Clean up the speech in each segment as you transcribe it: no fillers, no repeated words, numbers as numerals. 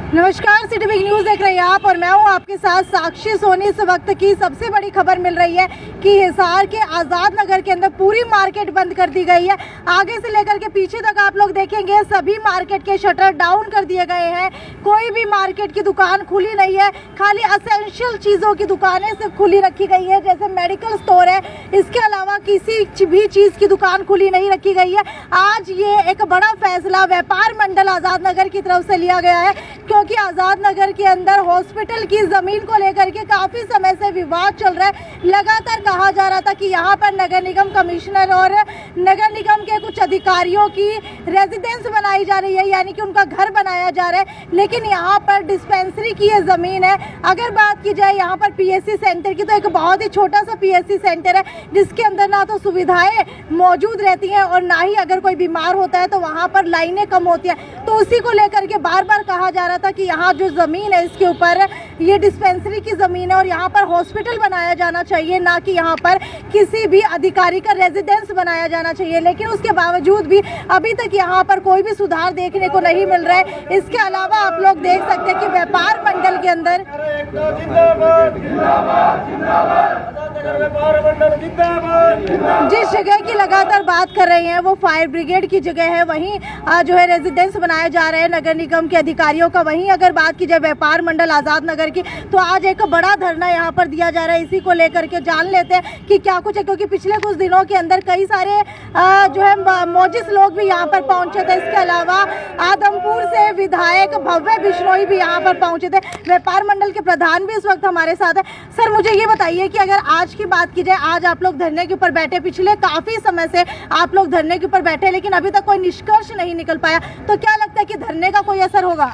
नमस्कार, city big news देख रहे हैं आप और मैं हूं आपके साथ साक्षी सोनी। इस वक्त की सबसे बड़ी खबर मिल रही है कि हिसार के आज़ाद नगर के अंदर पूरी मार्केट बंद कर दी गई है। आगे से लेकर के पीछे तक आप लोग देखेंगे सभी मार्केट के शटर डाउन कर दिए गए हैं। कोई भी मार्केट की दुकान खुली नहीं है, खाली असेंशियल चीज़ों की दुकानें सिर्फ खुली रखी गई है, जैसे मेडिकल स्टोर है। इसके अलावा किसी भी चीज़ की दुकान खुली नहीं रखी गई है। आज ये एक बड़ा फैसला व्यापार मंडल आज़ाद नगर की तरफ से लिया गया है, क्योंकि आज़ाद नगर के अंदर हॉस्पिटल की ज़मीन को लेकर के काफ़ी समय से विवाद चल रहा है। लगातार कहा जा रहा था कि यहाँ पर नगर निगम कमिश्नर और नगर निगम के कुछ अधिकारियों की रेजिडेंस बनाई जा रही है, यानी कि उनका घर बनाया जा रहा है। लेकिन यहाँ पर डिस्पेंसरी की ये ज़मीन है। अगर बात की जाए यहाँ पर पीएससी सेंटर की, तो एक बहुत ही छोटा सा पीएससी सेंटर है, जिसके अंदर ना तो सुविधाएँ मौजूद रहती हैं और ना ही अगर कोई बीमार होता है तो वहाँ पर लाइनें कम होती हैं। तो उसी को लेकर के बार बार कहा जा रहा था कि यहाँ जो ज़मीन है इसके ऊपर ये डिस्पेंसरी की ज़मीन है और यहाँ पर हॉस्पिटल बनाया जाना चाहिए, ना कि यहाँ पर किसी भी अधिकारी का रेजिडेंस बनाया जाना चाहिए। लेकिन उसके बावजूद भी अभी तक यहाँ पर कोई भी सुधार देखने को नहीं मिल रहा है। इसके अलावा आप लोग देख सकते हैं कि व्यापार मंडल के अंदर जिस जगह की लगातार बात कर रहे हैं वो फायर ब्रिगेड की जगह है, वहीं जो है रेजिडेंस बनाया जा रहा है नगर निगम के अधिकारियों का। वहीं अगर बात की जाए व्यापार मंडल आज़ाद नगर की, तो आज एक बड़ा धरना यहाँ पर दिया जा रहा है। इसी को लेकर के जान लेते हैं कि क्या कुछ है, क्योंकि पिछले कुछ दिनों के अंदर कई सारे जो है मौजिस लोग भी यहाँ पर पहुँचे थे। इसके अलावा आदमपुर से विधायक भव्य बिश्नोई भी यहाँ पर पहुँचे थे। व्यापार मंडल के प्रधान भी इस वक्त हमारे साथ है। सर, मुझे ये बताइए कि अगर आज की बात की जाए, आज आप लोग धरने के ऊपर बैठे, पिछले काफ़ी समय से आप लोग धरने के ऊपर बैठे, लेकिन अभी तक कोई निष्कर्ष नहीं निकल पाया, तो क्या लगता है कि धरने का कोई असर होगा?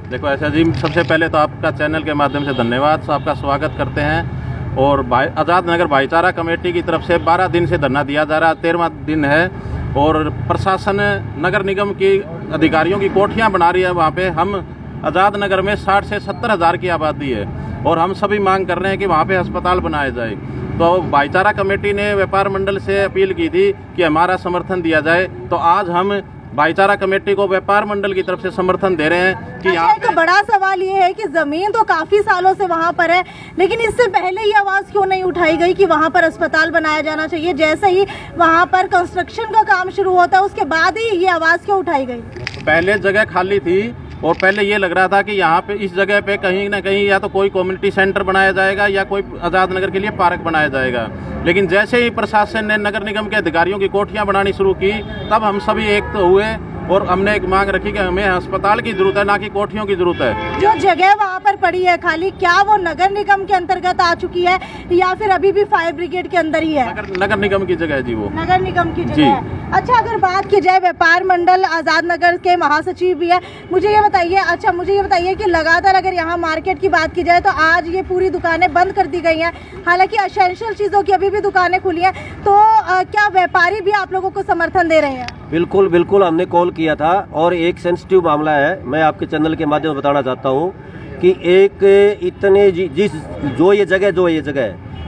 देखो ऐसा जी, सबसे पहले तो आपका चैनल के माध्यम से धन्यवाद, आपका स्वागत करते हैं। और आज़ाद नगर भाईचारा कमेटी की तरफ से 12 दिन से धरना दिया जा रहा है, 13वां दिन है। और प्रशासन नगर निगम की अधिकारियों की कोठियां बना रही है। वहाँ पे हम आज़ाद नगर में 60 से 70 हज़ार की आबादी है और हम सभी मांग कर रहे हैं कि वहाँ पे अस्पताल बनाया जाए। तो भाईचारा कमेटी ने व्यापार मंडल से अपील की थी कि हमारा समर्थन दिया जाए। तो आज हम भाईचारा कमेटी को व्यापार मंडल की तरफ से समर्थन दे रहे हैं कि यहाँ एक बड़ा सवाल ये है कि जमीन तो काफी सालों से वहाँ पर है, लेकिन इससे पहले ये आवाज क्यों नहीं उठाई गई कि वहाँ पर अस्पताल बनाया जाना चाहिए? जैसे ही वहाँ पर कंस्ट्रक्शन का काम शुरू होता है उसके बाद ही ये आवाज क्यों उठाई गई? पहले जगह खाली थी और पहले ये लग रहा था कि यहाँ पे इस जगह पे कहीं ना कहीं या तो कोई कम्युनिटी सेंटर बनाया जाएगा या कोई आज़ाद नगर के लिए पार्क बनाया जाएगा। लेकिन जैसे ही प्रशासन ने नगर निगम के अधिकारियों की कोठियाँ बनानी शुरू की, तब हम सभी एक तो हुए और हमने एक मांग रखी कि हमें अस्पताल की जरूरत है, ना कि कोठियों की जरूरत है। जो जगह वहाँ पर पड़ी है खाली, क्या वो नगर निगम के अंतर्गत आ चुकी है या फिर अभी भी फायर ब्रिगेड के अंदर ही है? नगर निगम की जगह है जी, वो नगर निगम की जगह है। अच्छा, अगर बात की जाए व्यापार मंडल आज़ाद नगर के महासचिव भी है, मुझे ये बताइए कि लगातार अगर यहाँ मार्केट की बात की जाए तो आज ये पूरी दुकानें बंद कर दी गई हैं। हालांकि एसेंशियल चीज़ों की अभी भी दुकानें खुली हैं, तो क्या व्यापारी भी आप लोगों को समर्थन दे रहे हैं? बिल्कुल बिल्कुल, हमने कॉल किया था और एक सेंसिटिव मामला है, मैं आपके चैनल के माध्यम से बताना चाहता हूँ कि एक इतने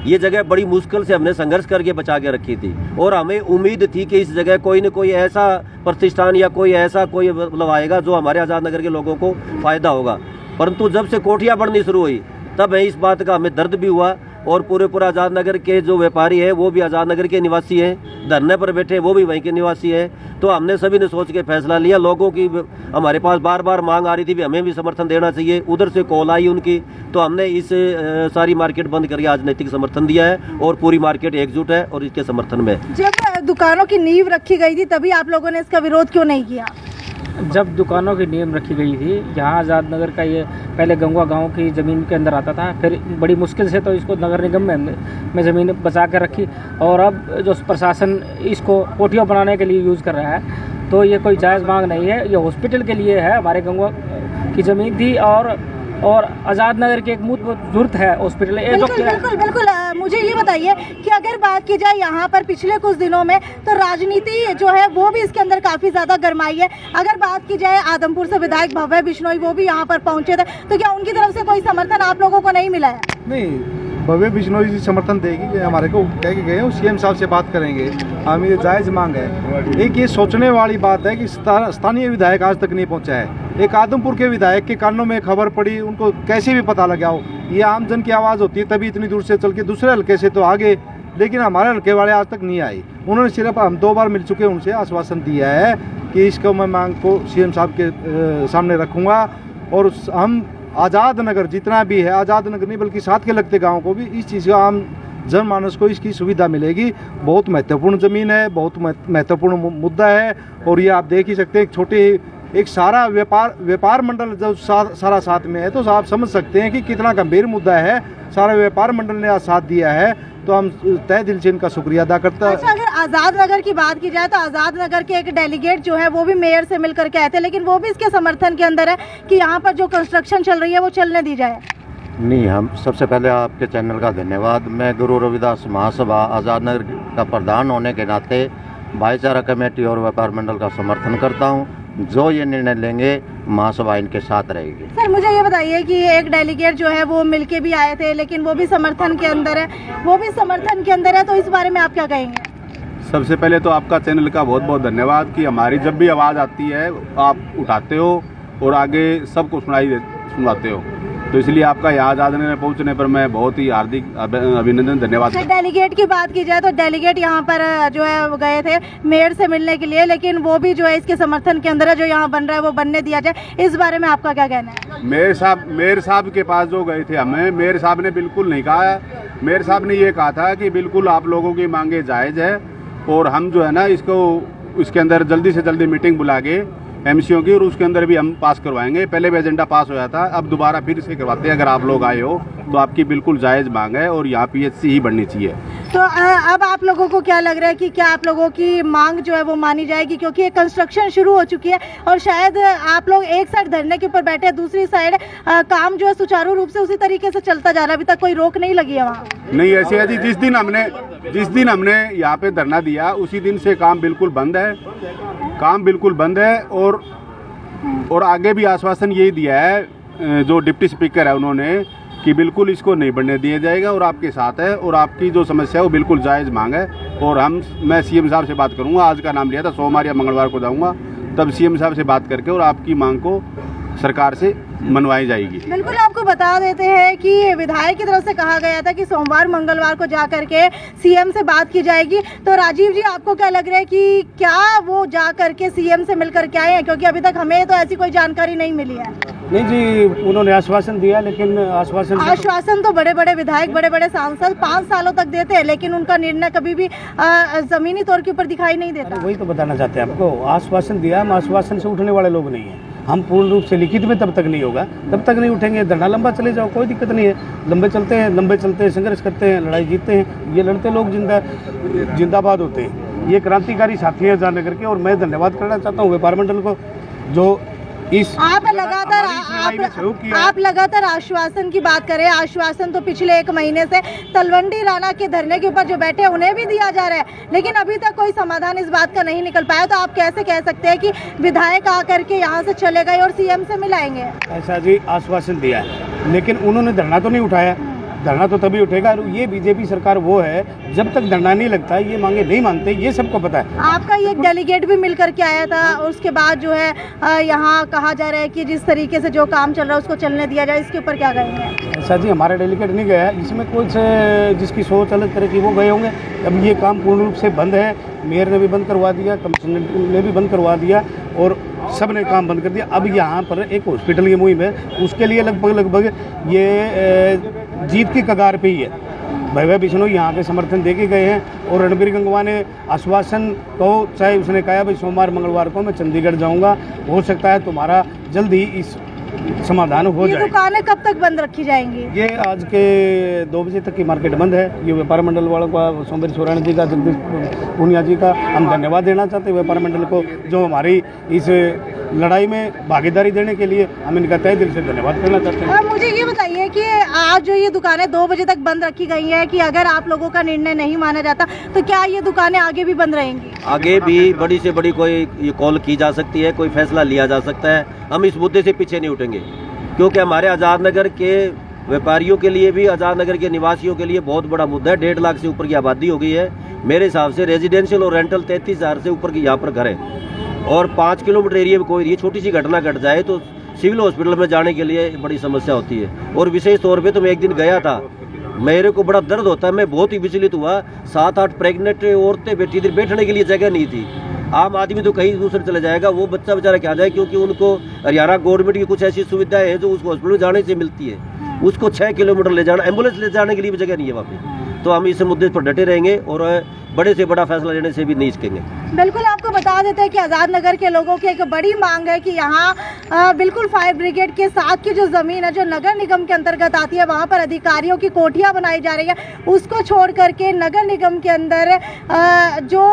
ये जगह बड़ी मुश्किल से हमने संघर्ष करके बचा के रखी थी और हमें उम्मीद थी कि इस जगह कोई न कोई ऐसा प्रतिष्ठान या कोई मतलब आएगा जो हमारे आज़ाद नगर के लोगों को फायदा होगा। परंतु जब से कोठियाँ बननी शुरू हुई तब इस बात का हमें दर्द भी हुआ और पूरा आज़ाद नगर के जो व्यापारी है वो भी आज़ाद नगर के निवासी हैं, धरने पर बैठे वो भी वहीं के निवासी हैं। तो हमने सभी ने सोच के फैसला लिया। लोगों की हमारे पास बार बार मांग आ रही थी भी हमें भी समर्थन देना चाहिए, उधर से कॉल आई उनकी, तो हमने इस सारी मार्केट बंद करके आज नैतिक समर्थन दिया है और पूरी मार्केट एकजुट है और इसके समर्थन में। जब दुकानों की नींव रखी गई थी तभी आप लोगों ने इसका विरोध क्यों नहीं किया? जब दुकानों की नींव रखी गई थी, यहाँ आज़ाद नगर का ये पहले गंगवा गांव की ज़मीन के अंदर आता था, फिर बड़ी मुश्किल से तो इसको नगर निगम में ज़मीन बचा कर रखी और अब जो प्रशासन इसको कोठियाँ बनाने के लिए यूज़ कर रहा है, तो ये कोई जायज़ मांग नहीं है। ये हॉस्पिटल के लिए है, हमारे गंगवा की ज़मीन थी और आज़ाद नगर की एक मूल जरूरत है हॉस्पिटल। बिल्कुल। मुझे ये बताइए कि अगर बात की जाए यहाँ पर पिछले कुछ दिनों में, तो राजनीति जो है वो भी इसके अंदर काफ़ी ज़्यादा गरमाई है। अगर बात की जाए आदमपुर से विधायक भव्य बिश्नोई वो भी यहाँ पर पहुँचे थे, तो क्या उनकी तरफ से कोई समर्थन आप लोगों को नहीं मिला है? नहीं, भव्य बिश्नोई जी समर्थन देगी कि हमारे को कह के गए हैं, सीएम साहब से बात करेंगे, हम ये जायज़ मांग है। एक ये सोचने वाली बात है कि स्थानीय विधायक आज तक नहीं पहुंचा है। एक आदमपुर के विधायक के कानों में खबर पड़ी, उनको कैसे भी पता लगा हो, ये आम जन की आवाज़ होती है तभी इतनी दूर से चल के दूसरे हल्के से तो आगे, लेकिन हमारे हल्के वाले आज तक नहीं आए। उन्होंने सिर्फ, हम 2 बार मिल चुके, उनसे आश्वासन दिया है कि इसको मैं मांग को सीएम साहब के सामने रखूँगा और हम आज़ाद नगर जितना भी है, आज़ाद नगर नहीं बल्कि साथ के लगते गाँव को भी इस चीज़ का आम जनमानस को इसकी सुविधा मिलेगी। बहुत महत्वपूर्ण ज़मीन है, बहुत महत्वपूर्ण मुद्दा है और ये आप देख ही सकते हैं, एक सारा व्यापार मंडल जब सारा साथ में है तो आप समझ सकते हैं कि कितना गंभीर मुद्दा है। सारा व्यापार मंडल ने आज साथ दिया है तो हम तहे दिल से इनका शुक्रिया अदा करता है। अच्छा, अगर आज़ाद नगर की बात की जाए तो आज़ाद नगर के एक डेलीगेट जो है वो भी मेयर से मिलकर के आए थे, लेकिन वो भी इसके समर्थन के अंदर है कि यहाँ पर जो कंस्ट्रक्शन चल रही है वो चलने दी जाए। नहीं, हम सबसे पहले आपके चैनल का धन्यवाद। मैं गुरु रविदास महासभा आज़ाद नगर का प्रधान होने के नाते भाईचारा कमेटी और व्यापार मंडल का समर्थन करता हूँ। जो ये निर्णय लेंगे महासभा इनके साथ रहेगी। सर मुझे ये बताइए कि एक डेलीगेट जो है वो मिलके भी आए थे, लेकिन वो भी समर्थन के अंदर है, तो इस बारे में आप क्या कहेंगे? सबसे पहले तो आपका चैनल का बहुत बहुत धन्यवाद कि हमारी जब भी आवाज़ आती है आप उठाते हो और आगे सबको सुनाते हो, तो इसलिए आपका यहाँ आज़ाद नगर पहुँचने पर मैं बहुत ही हार्दिक अभिनंदन धन्यवाद। डेलीगेट की बात की जाए तो डेलीगेट यहाँ पर जो है वो गए थे मेयर से मिलने के लिए, लेकिन वो भी जो है इसके समर्थन के अंदर है, जो यहाँ बन रहा है वो बनने दिया जाए। इस बारे में आपका क्या कहना है? मेयर साहब के पास जो गए थे हमें, मेयर साहब ने बिल्कुल नहीं कहा। मेयर साहब ने ये कहा था कि बिल्कुल आप लोगों की मांगे जायज़ है और हम जो है ना इसके अंदर जल्दी से जल्दी मीटिंग बुला के एमसीओ की और उसके अंदर भी हम पास करवाएंगे। पहले भी एजेंडा पास होया था, अब दोबारा फिर से करवाते हैं। अगर आप लोग आए हो तो आपकी बिल्कुल जायज़ मांग है और यहाँ पीएचसी ही बननी चाहिए। तो अब आप लोगों को क्या लग रहा है कि क्या आप लोगों की मांग जो है वो मानी जाएगी? क्योंकि ये कंस्ट्रक्शन शुरू हो चुकी है और शायद आप लोग एक साइड धरने के ऊपर बैठे हैं, दूसरी साइड काम जो है सुचारू रूप से उसी तरीके से चलता जा रहा है, अभी तक कोई रोक नहीं लगी है वहाँ? नहीं, ऐसे है जी, जिस दिन हमने यहाँ पे धरना दिया उसी दिन से काम बिल्कुल बंद है और आगे भी आश्वासन यही दिया है जो डिप्टी स्पीकर है उन्होंने कि बिल्कुल इसको नहीं बढ़ने दिया जाएगा और आपके साथ है और आपकी जो समस्या है वो बिल्कुल जायज़ मांग है। और मैं सीएम साहब से बात करूंगा, आज का नाम लिया था, सोमवार या मंगलवार को जाऊंगा, तब सीएम साहब से बात करके और आपकी मांग को सरकार से मनवाई जाएगी। बिल्कुल, आपको बता देते हैं कि विधायक की तरफ से कहा गया था कि सोमवार मंगलवार को जा करके सीएम से बात की जाएगी। तो राजीव जी, आपको क्या लग रहा है कि क्या वो जा करके सीएम से मिलकर के आए हैं? क्योंकि अभी तक हमें तो ऐसी कोई जानकारी नहीं मिली है। नहीं जी, उन्होंने आश्वासन दिया, लेकिन आश्वासन तो बड़े बड़े विधायक, बड़े बड़े सांसद 5 सालों तक देते हैं, लेकिन उनका निर्णय कभी भी जमीनी तौर के ऊपर दिखाई नहीं देता। वही तो बताना चाहते हैं आपको, आश्वासन दिया, हम आश्वासन से उठने वाले लोग नहीं हैं। हम पूर्ण रूप से लिखित में तब तक नहीं होगा, तब तक नहीं उठेंगे। धरना लंबा चले जाओ, कोई दिक्कत नहीं है, लंबे चलते हैं, संघर्ष करते हैं, लड़ाई जीतते हैं। ये लड़ते लोग जिंदाबाद होते हैं। ये क्रांतिकारी साथी हैं आज़ाद नगर के और मैं धन्यवाद करना चाहता हूँ व्यापार मंडल को जो आप लगातार आश्वासन की बात करें। आश्वासन तो पिछले 1 महीने से तलवंडी राणा के धरने के ऊपर जो बैठे उन्हें भी दिया जा रहा है, लेकिन अभी तक कोई समाधान इस बात का नहीं निकल पाया। तो आप कैसे कह सकते हैं कि विधायक आकर के यहाँ से चले गए और सीएम से मिलाएंगे? ऐसा जी, आश्वासन दिया है लेकिन उन्होंने धरना तो नहीं उठाया। धरना तो तभी उठेगा, ये बीजेपी सरकार वो है जब तक धरना नहीं लगता ये मांगे नहीं मानते, ये सबको पता है। आपका ये डेलीगेट भी मिल करके आया था, उसके बाद जो है यहाँ कहा जा रहा है कि जिस तरीके से जो काम चल रहा है उसको चलने दिया जाए, इसके ऊपर क्या कहेंगे? ऐसा जी, हमारा डेलीगेट नहीं गया, इसमें कुछ जिसकी सोच अलग तरह की वो गए होंगे। अब ये काम पूर्ण रूप से बंद है, मेयर ने भी बंद करवा दिया, कमिश्नर ने भी बंद करवा दिया और सब ने काम बंद कर दिया। अब यहाँ पर एक हॉस्पिटल की मुहिम है, उसके लिए लगभग ये जीत की कगार पे ही है। भव्य बिश्नोई यहाँ के समर्थन दे के गए हैं और रणबीर गंगवा ने आश्वासन को, चाहे उसने कहा भाई सोमवार मंगलवार को मैं चंडीगढ़ जाऊँगा, हो सकता है तुम्हारा जल्द ही इस समाधान हो जाए। दुकानें कब तक बंद रखी जाएंगी? ये आज के 2 बजे तक की मार्केट बंद है। ये व्यापार मंडल वालों का, सोमवीर सोराण जी का, जगदीश पूनिया जी का हम धन्यवाद देना चाहते हैं व्यापार मंडल को, जो हमारी इस लड़ाई में भागीदारी देने के लिए हम इनका तहे दिल से धन्यवाद करना चाहते हैं। मुझे ये बताइए कि आज जो ये दुकानें 2 बजे तक बंद रखी गई हैं कि अगर आप लोगों का निर्णय नहीं माना जाता तो क्या ये दुकानें आगे भी बंद रहेंगी? आगे भी बड़ी से बड़ी कोई कॉल की जा सकती है, कोई फैसला लिया जा सकता है। हम इस मुद्दे से पीछे नहीं उठेंगे क्योंकि हमारे आज़ाद नगर के व्यापारियों के लिए भी, आज़ाद नगर के निवासियों के लिए बहुत बड़ा मुद्दा है। 1.5 लाख से ऊपर की आबादी हो गई है। मेरे हिसाब से रेजिडेंशियल और रेंटल 33,000 से ऊपर की यहाँ पर घर है और 5 किलोमीटर एरिया में कोई छोटी सी घटना घट जाए तो सिविल हॉस्पिटल में जाने के लिए बड़ी समस्या होती है। और विशेष तौर पे तो मैं एक दिन गया था, मेरे को बड़ा दर्द होता है, मैं बहुत ही विचलित हुआ। 7-8 प्रेग्नेंट औरतें बैठी थी, बैठने के लिए जगह नहीं थी। आम आदमी तो कहीं दूसरे चले जाएगा, वो बच्चा बेचारा क्या जाए, क्योंकि उनको हरियाणा गवर्नमेंट की कुछ ऐसी सुविधाएं हैं जो उसको हॉस्पिटल जाने से मिलती है। उसको 6 किलोमीटर ले जाना, एम्बुलेंस ले जाने के लिए भी जगह नहीं है वहाँ पे। तो हम इस मुद्दे पर डटे रहेंगे और बड़े से बड़ा फैसला लेने से भी नहीं हिचकेंगे। बिल्कुल, आपको बता देते हैं कि आज़ाद नगर के लोगों की एक बड़ी मांग है कि यहाँ बिल्कुल फायर ब्रिगेड के साथ की जो ज़मीन है जो नगर निगम के अंतर्गत आती है, वहाँ पर अधिकारियों की कोठियाँ बनाई जा रही है, उसको छोड़ करके नगर निगम के अंदर जो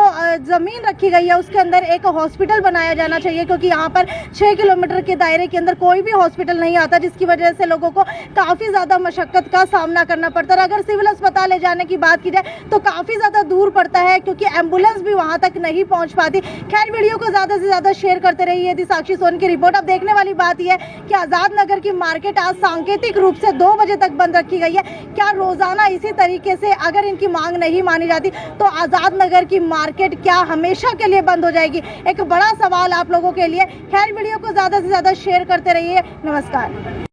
ज़मीन रखी गई है उसके अंदर एक हॉस्पिटल बनाया जाना चाहिए, क्योंकि यहाँ पर 6 किलोमीटर के दायरे के अंदर कोई भी हॉस्पिटल नहीं आता, जिसकी वजह से लोगों को काफ़ी ज़्यादा मशक्क़त का सामना करना पड़ता है। अगर सिविल अस्पताल ले जाने की बात की जाए तो काफ़ी ज़्यादा दूर पड़ता है, क्योंकि एम्बुलेंस भी वहां तक नहीं पहुंच पाती। खैर, वीडियो को ज्यादा से ज्यादा शेयर करते रहिए। यदि साक्षी सोन की रिपोर्ट। अब देखने वाली बात यह है कि आजाद नगर की मार्केट आज सांकेतिक रूप से 2 बजे तक बंद रखी गई है। क्या रोजाना इसी तरीके से अगर इनकी मांग नहीं मानी जाती तो आजाद नगर की मार्केट क्या हमेशा के लिए बंद हो जाएगी? एक बड़ा सवाल आप लोगों के लिए। खैर, वीडियो को ज्यादा से ज्यादा शेयर करते रहिए। नमस्कार।